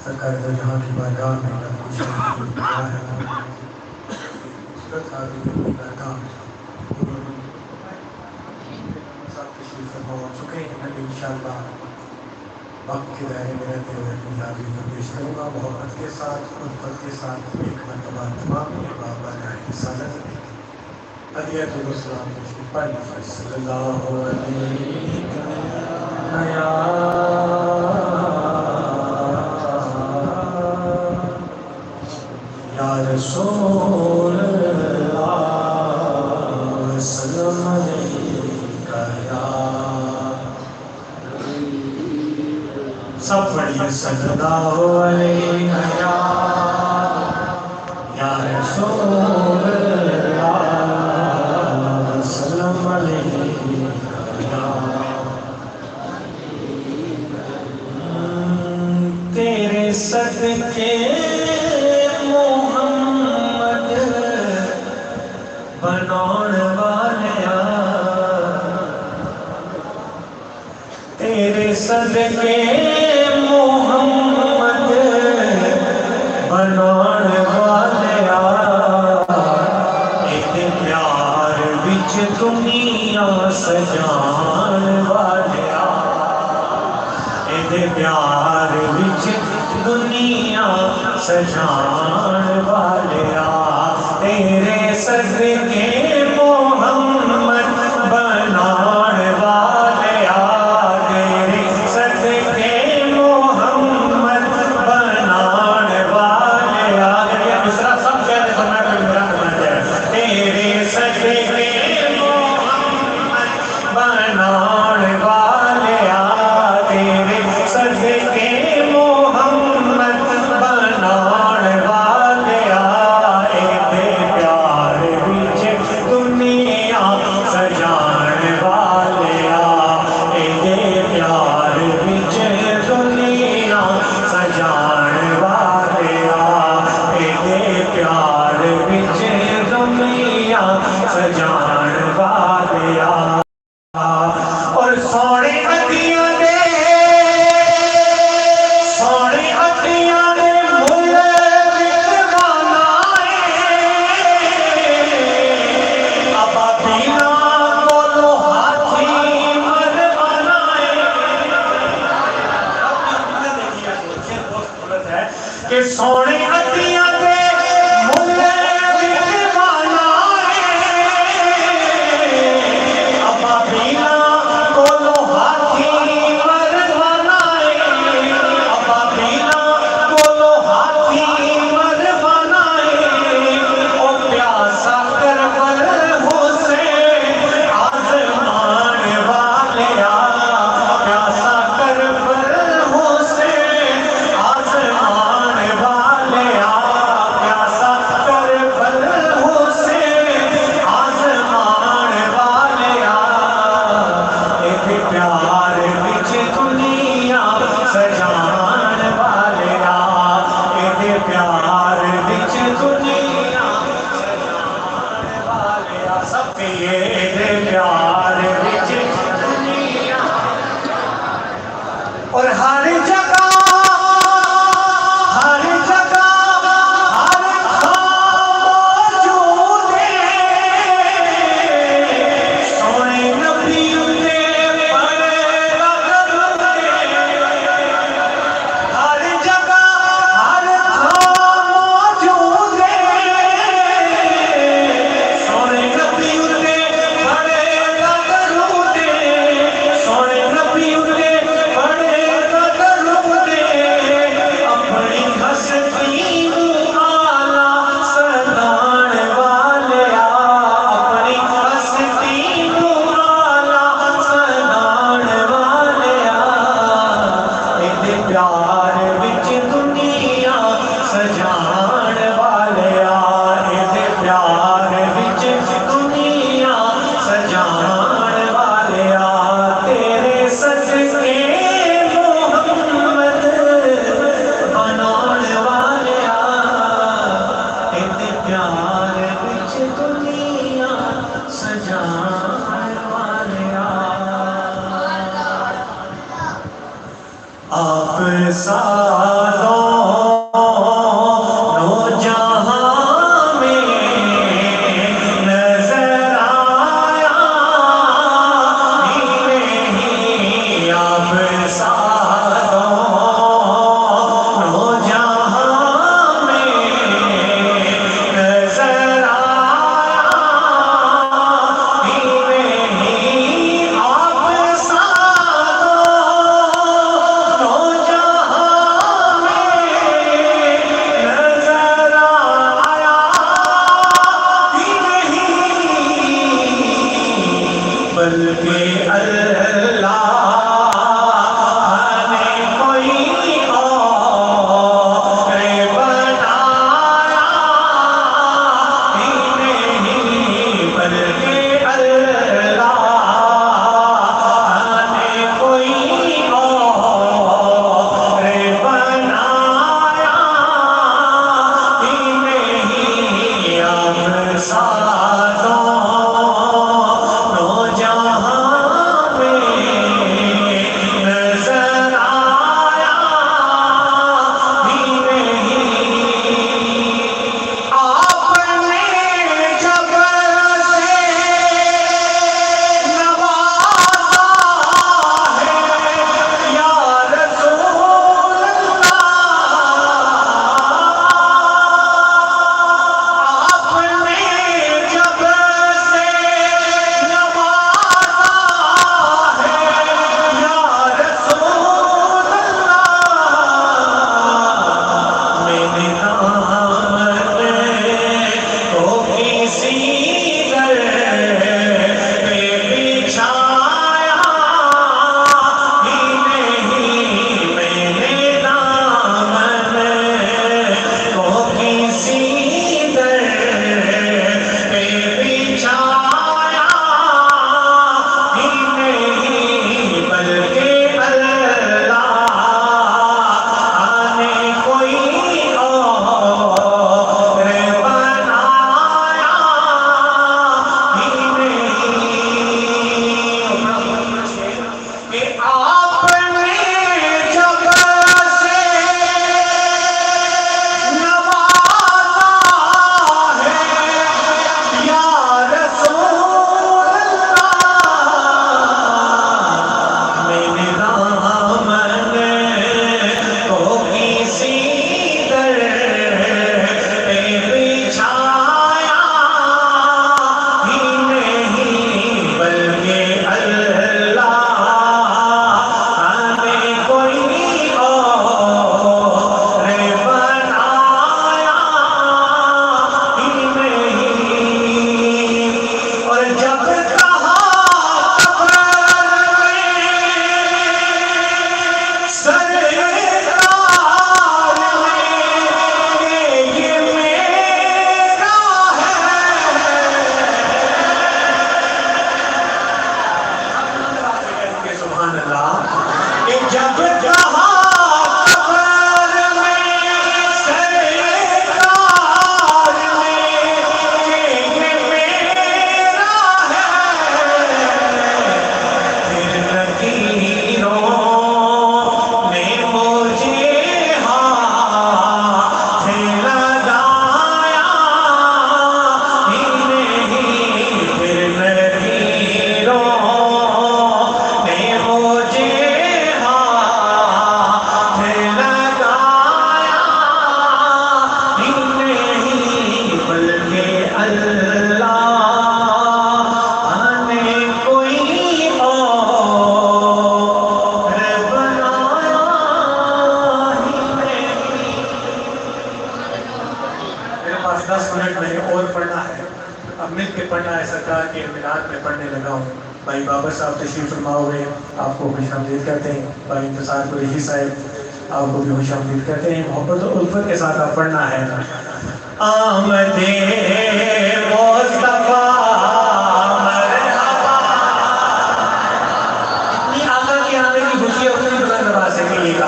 سرکار دو جہاں کی بارگاہ میں جب کچھ دعا ہے صورت آدمی کی بارگاہ میں سب تشریف فرما چکے ہیں. میں انشاءاللہ وقت کے دائرے میں رہتے ہوئے اپنی حاضری کو پیش کروں گا محبت کے ساتھ خدمت کے ساتھ ایک مرتبہ تمام احباب راہ رسالت ہدیت السلام تشریف پڑھیے صلی اللہ علیہ یا رسول اللہ سلام علیکہ سب پڑھیے صلی اللہ علیہ یا رسول اللہ سلام علیہ تیرے صدقے محمد بناؤن والیا تیرے صدقے محمد بناؤن والیا ایک پیار وچ دنیا سجان والیا ایک پیار وچ دنیا سجان والیا تیرے صدقے محمد بناؤن والیا تیرے صدقے محمد بناؤن والیا دوسرا سب کہتے ہیں میں کوئی برا بن جائے تیرے صدقے محمد بناؤن والیا تیرے صدقے محمد بناؤن والیا ایک پیار وچ دنیا سجان والیا ایک پیار وچ دنیا سجان والیا ایک پیار وچ دنیا سجان والیا اور سونے ہتھیاں دے سونے ہتھیاں دے مل وکوانا ابا پینا کولو ہاتھی مروانا کہ سونے ہتھیاں دے مل وکوانا ابا پینا کولو ہاتھی مروانا ابا پینا کولو ہاتھی مروانا او پیاسا کربل حسین آزمان والیا پیاسا کربل حسین آزمان والیا 10 منٹ میں نے اور پڑھنا ہے، اب مل کے پڑھنا ہے، سرکار کے میلاد میں پڑھنے لگا ہوں۔ بھائی بابر صاحب تشریف فرما ہوئے، آپ کو خوش آمدید کہتے ہیں۔ بھائی انتصار قریشی صاحب، آپ کو بھی خوش آمدید کہتے ہیں۔ محبت و الفت کے ساتھ آپ پڑھنا ہے۔ آمد مصطفیٰ مرحبا، اتنی آقا کی آنے کی خوشی اپنی بلند آواز سے کہیے گا۔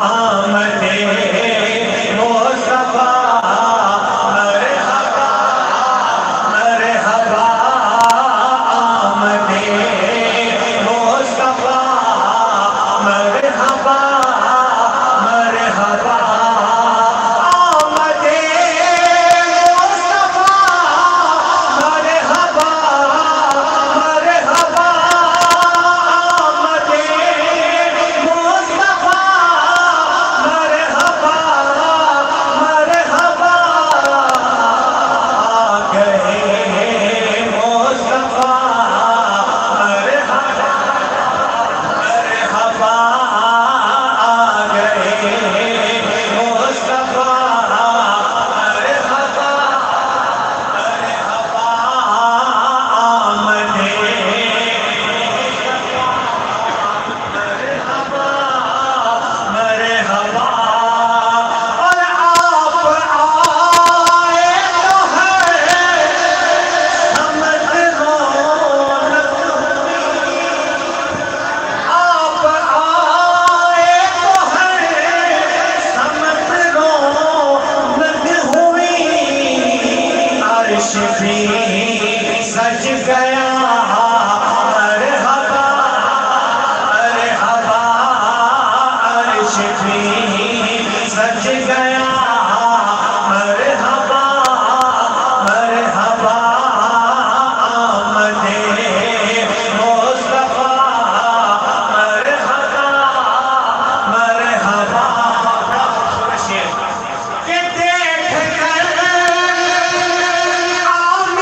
آمد مصطفیٰ مرحبا مرحبا، آمد مصطفیٰ مرحبا مرحبا، سج گیا مرحبا مرحبا، عرش بھی سج گیا مرحبا مرحبا، آمد مصطفیٰ مرحبا مرحبا، کہ دیکھ کر مرحبا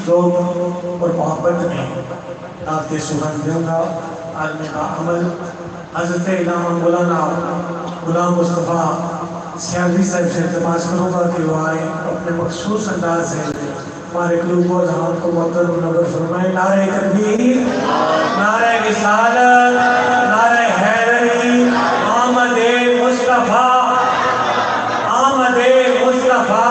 ذوق اور محبت میں نعت سخن دوں گا۔ عالم کا عمل حضرت علامہ مولانا غلام مصطفیٰ سیالوی صاحب سے التماس کروں گا کہ وہ آئیں اپنے مخصوص انداز سے ہمارے قلوب و اذہان کو معطر منور فرمائیں۔ نعرہ تکبیر، نعرہ رسالت، نعرہ حیدری، آمد مصطفیٰ، آمد مصطفیٰ۔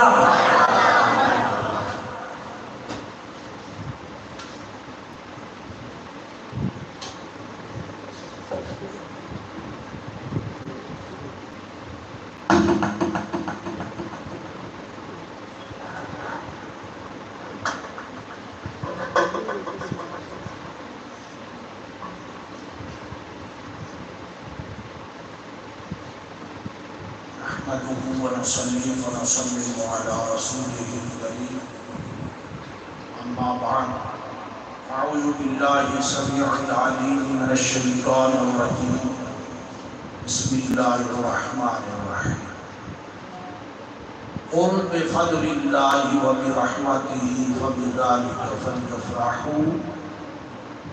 نحمده ونصلي ونسلم على رسوله الكريم أما بعد أعوذ بالله السميع العليم من الشيطان الرجيم بسم الله الرحمن الرحيم قل بفضل الله وبرحمته فبذلك فليفرحوا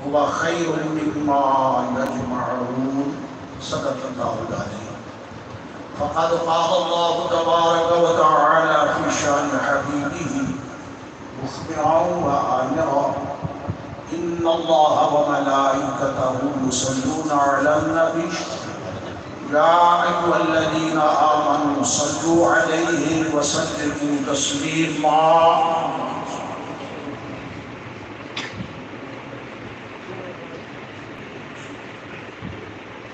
هو خير مما يجمعون صدق الله العظيم فقد قال الله تبارك وتعالى في شان حبيبه مخبرا وآمرا إن الله وملائكته يصلون على النبي يا أيها الذين آمنوا صلوا عليه وسلموا تسليما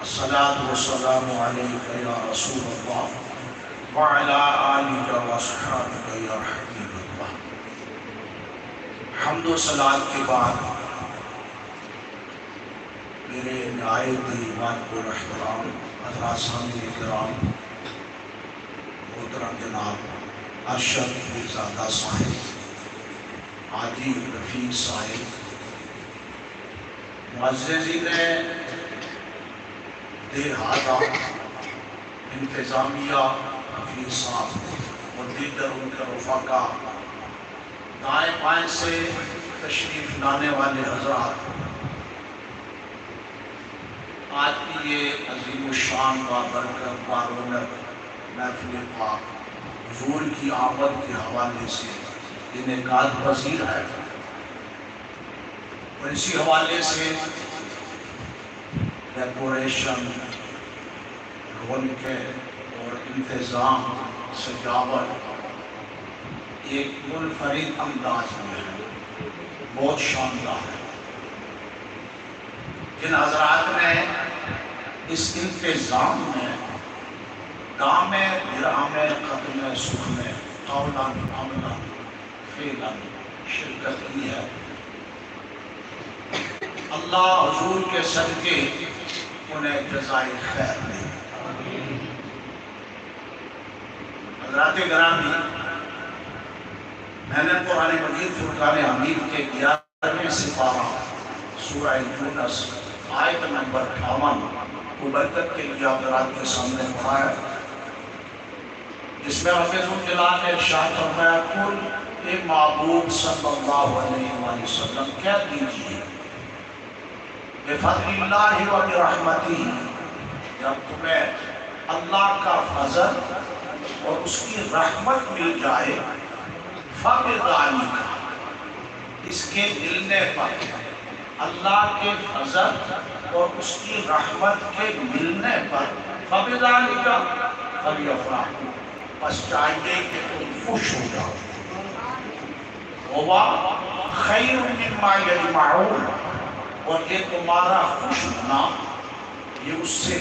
الصلاة والسلام عليك يا رسول الله وعلى آلك وأصحابك يا حبيب الله۔ حمد و صلاة کے بعد میرے نہایت عزت و احترام حضرات سامعین کرام، محترم جناب ارشد پیرزادہ صاحب، حاجی رفیق صاحب، معززین دیہاتہ، انتظامیہ، حفیظ صاحب اور دیگر ان کے رفقا، دائیں بائیں سے تشریف لانے والے حضرات، آج کی یہ عظیم الشان و برکت و رونق محفل پاک حضور کی آمد کے حوالے سے انعقاد پذیر ہے، اور اسی حوالے سے ڈیکوریشن، رونقیں اور انتظام، سجاوٹ ایک منفرد انداز میں ہے، بہت شاندار ہے۔ جن حضرات نے اس انتظام میں دام درہم قدم سخن قولاً عملاً فعلاً شرکت کی ہے، اللہ حضور کے صدقے انہیں جزائے خیر دے۔ حضرات گرامی، میں نے قرآن مجید فرقان حمید کے 11ویں سپارہ سورہ یونس آیت نمبر 58 کو برکت کے لیے حضرات کے سامنے پڑھا ہے، جس میں رب الجلال نے ارشاد فرمایا، قل اے معبود صلی اللہ علیہ وآلہ وسلم کہہ دیجیے، بفضل اللہ و برحمتہ، جب تمہیں اللہ کا فضل اور اس کی رحمت مل جائے، فبذالک، اس کے ملنے پر، اللہ کے فضل اور اس کی رحمت کے ملنے پر، فبذالک فلیفرحوا، بس چاہیے کہ تم خوش ہو جاؤ، ہوا خیر مما یجمعون، اور یہ تمہارا خوش ہونا یہ اس سے